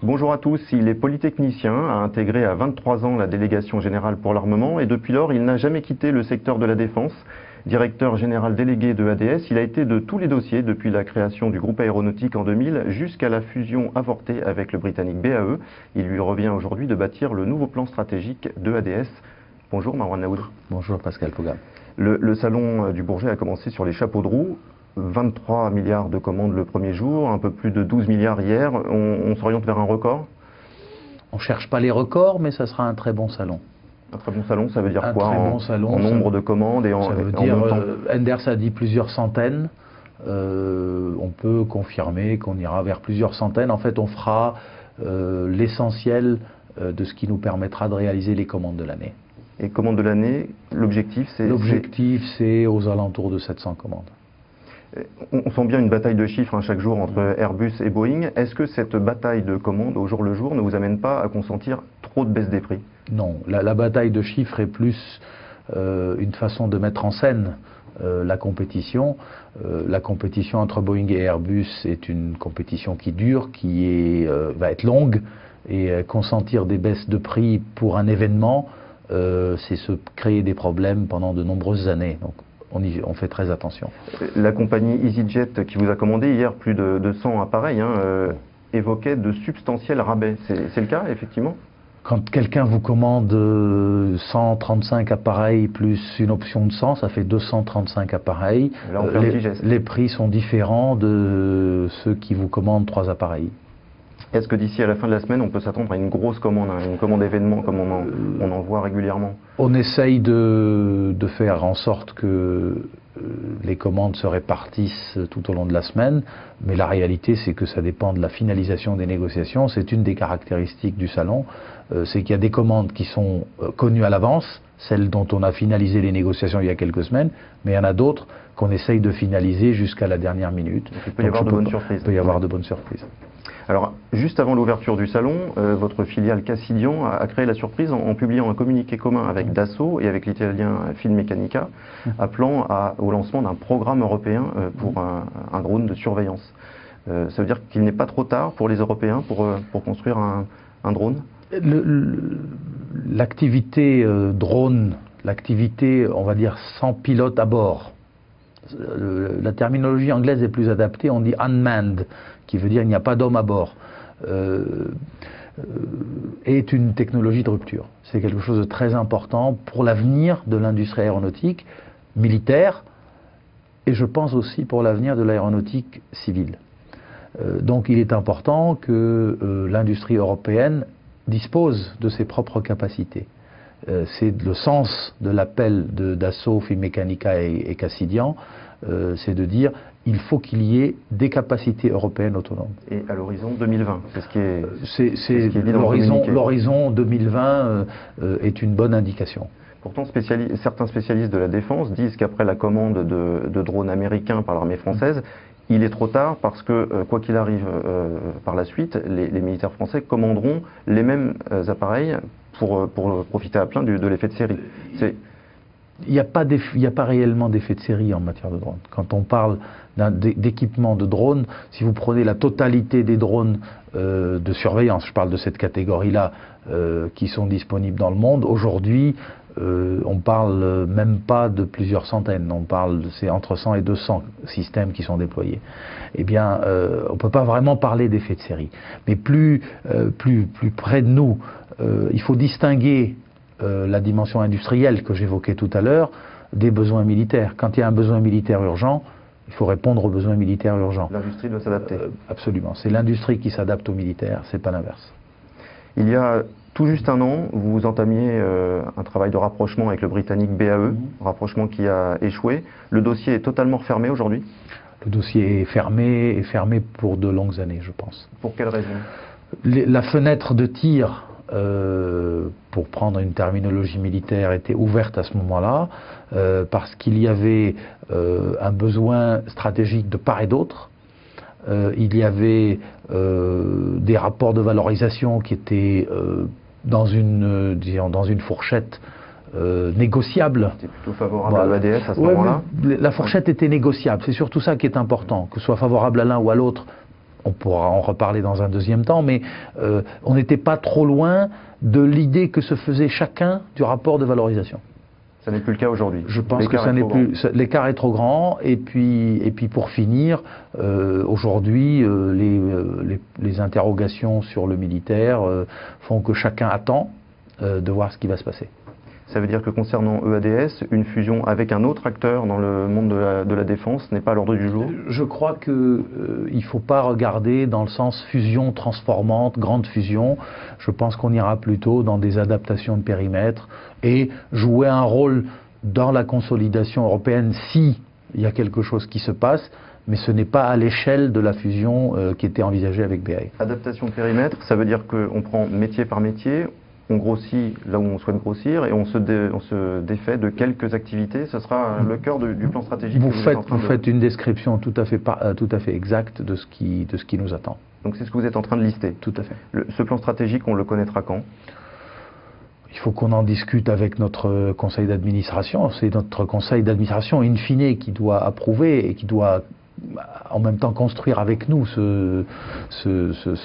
Bonjour à tous, il est polytechnicien, a intégré à 23 ans la délégation générale pour l'armement et depuis lors il n'a jamais quitté le secteur de la défense. Directeur général délégué de ADS, il a été de tous les dossiers depuis la création du groupe aéronautique en 2000 jusqu'à la fusion avortée avec le britannique BAE. Il lui revient aujourd'hui de bâtir le nouveau plan stratégique de ADS. Bonjour Marwan Naoud. Bonjour Pascal Pogam. Le salon du Bourget a commencé sur les chapeaux de roue. 23 milliards de commandes le premier jour, un peu plus de 12 milliards hier. On s'oriente vers un record? On ne cherche pas les records, mais ça sera un très bon salon. Un très bon salon, ça veut dire un quoi très bon salon, en nombre de commandes et ça veut dire, Enders a dit plusieurs centaines. On peut confirmer qu'on ira vers plusieurs centaines. En fait, on fera l'essentiel de ce qui nous permettra de réaliser les commandes de l'année. Et commandes de l'année, l'objectif c'est... L'objectif c'est aux alentours de 700 commandes. On sent bien une bataille de chiffres chaque jour entre Airbus et Boeing. Est-ce que cette bataille de commandes au jour le jour ne vous amène pas à consentir trop de baisse des prix? Non, la bataille de chiffres est plus une façon de mettre en scène la compétition. La compétition entre Boeing et Airbus est une compétition qui dure, qui va être longue, et consentir des baisses de prix pour un événement, c'est se créer des problèmes pendant de nombreuses années. Donc, on fait très attention. La compagnie EasyJet qui vous a commandé hier plus de 100 appareils évoquait de substantiels rabais. C'est le cas, effectivement? Quand quelqu'un vous commande 135 appareils plus une option de 100, ça fait 235 appareils. Là, on fait un petit geste. Les prix sont différents de ceux qui vous commandent 3 appareils. Est-ce que d'ici à la fin de la semaine, on peut s'attendre à une grosse commande, une commande événement comme on en voit régulièrement? On essaye de faire en sorte que les commandes se répartissent tout au long de la semaine, mais la réalité c'est que ça dépend de la finalisation des négociations. C'est une des caractéristiques du salon, c'est qu'il y a des commandes qui sont connues à l'avance, celles dont on a finalisé les négociations il y a quelques semaines, mais il y en a d'autres qu'on essaye de finaliser jusqu'à la dernière minute. Donc, il peut y avoir de bonnes surprises. Il peut y avoir de bonnes surprises. Alors, juste avant l'ouverture du salon, votre filiale Cassidian a créé la surprise en publiant un communiqué commun avec Dassault et avec l'italien Finmeccanica, appelant au lancement d'un programme européen pour un drone de surveillance. Ça veut dire qu'il n'est pas trop tard pour les Européens pour construire un drone? L'activité drone, l'activité, on va dire, sans pilote à bord, la terminologie anglaise est plus adaptée, on dit unmanned, qui veut dire il n'y a pas d'homme à bord, est une technologie de rupture. C'est quelque chose de très important pour l'avenir de l'industrie aéronautique militaire et je pense aussi pour l'avenir de l'aéronautique civile. Donc il est important que l'industrie européenne dispose de ses propres capacités. C'est le sens de l'appel de Dassault, Finmeccanica et Cassidian, c'est de dire il faut qu'il y ait des capacités européennes autonomes. Et à l'horizon 2020, c'est ce qui est dit dans le communiqué. L'horizon 2020 est une bonne indication. Pourtant, certains spécialistes de la défense disent qu'après la commande de drones américains par l'armée française, il est trop tard parce que, quoi qu'il arrive par la suite, les militaires français commanderont les mêmes appareils pour profiter à plein de l'effet de série. Il n'y a pas réellement d'effet de série en matière de drones. Quand on parle d'équipement de drones, si vous prenez la totalité des drones de surveillance, je parle de cette catégorie-là, qui sont disponibles dans le monde, aujourd'hui, on parle même pas de plusieurs centaines, c'est entre 100 et 200 systèmes qui sont déployés. Eh bien, on ne peut pas vraiment parler d'effet de série. Mais plus près de nous, il faut distinguer la dimension industrielle que j'évoquais tout à l'heure des besoins militaires. Quand il y a un besoin militaire urgent, il faut répondre aux besoins militaires urgents. L'industrie doit s'adapter. Absolument. C'est l'industrie qui s'adapte aux militaires, c'est pas l'inverse. Il y a tout juste un an, vous entamiez un travail de rapprochement avec le britannique BAE, rapprochement qui a échoué. Le dossier est totalement fermé aujourd'hui? Le dossier est fermé pour de longues années, je pense. Pour quelle raison? La fenêtre de tir, pour prendre une terminologie militaire, était ouverte à ce moment-là, parce qu'il y avait un besoin stratégique de part et d'autre. Il y avait des rapports de valorisation qui étaient dans une fourchette négociable. C'était plutôt favorable à l'ADS à ce moment-là? La fourchette était négociable, c'est surtout ça qui est important, que ce soit favorable à l'un ou à l'autre. On pourra en reparler dans un deuxième temps, mais on n'était pas trop loin de l'idée que se faisait chacun du rapport de valorisation. Ça n'est plus le cas aujourd'hui. Je pense que ça n'est plus. L'écart est trop grand. Et puis pour finir, aujourd'hui, les interrogations sur le militaire font que chacun attend de voir ce qui va se passer. Ça veut dire que concernant EADS, une fusion avec un autre acteur dans le monde de la défense n'est pas à l'ordre du jour? Je crois qu'il ne faut pas regarder dans le sens fusion transformante, grande fusion. Je pense qu'on ira plutôt dans des adaptations de périmètre et jouer un rôle dans la consolidation européenne si il y a quelque chose qui se passe, mais ce n'est pas à l'échelle de la fusion qui était envisagée avec BAE. Adaptation de périmètre, ça veut dire qu'on prend métier par métier, on grossit là où on souhaite grossir et on se défait de quelques activités. Ce sera le cœur du plan stratégique. Vous faites une description tout à fait exacte de ce qui nous attend. Donc c'est ce que vous êtes en train de lister. Tout à fait. Ce plan stratégique, on le connaîtra quand? Il faut qu'on en discute avec notre conseil d'administration. C'est notre conseil d'administration, in fine, qui doit approuver et qui doit en même temps construire avec nous ce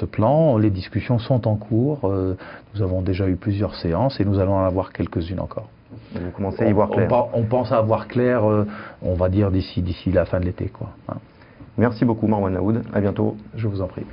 plan. Les discussions sont en cours. Nous avons déjà eu plusieurs séances et nous allons en avoir quelques-unes encore. Vous commencez à y voir clair. On pense à voir clair, on va dire d'ici la fin de l'été, quoi. Hein. Merci beaucoup Marwan Laoud. À bientôt. Je vous en prie.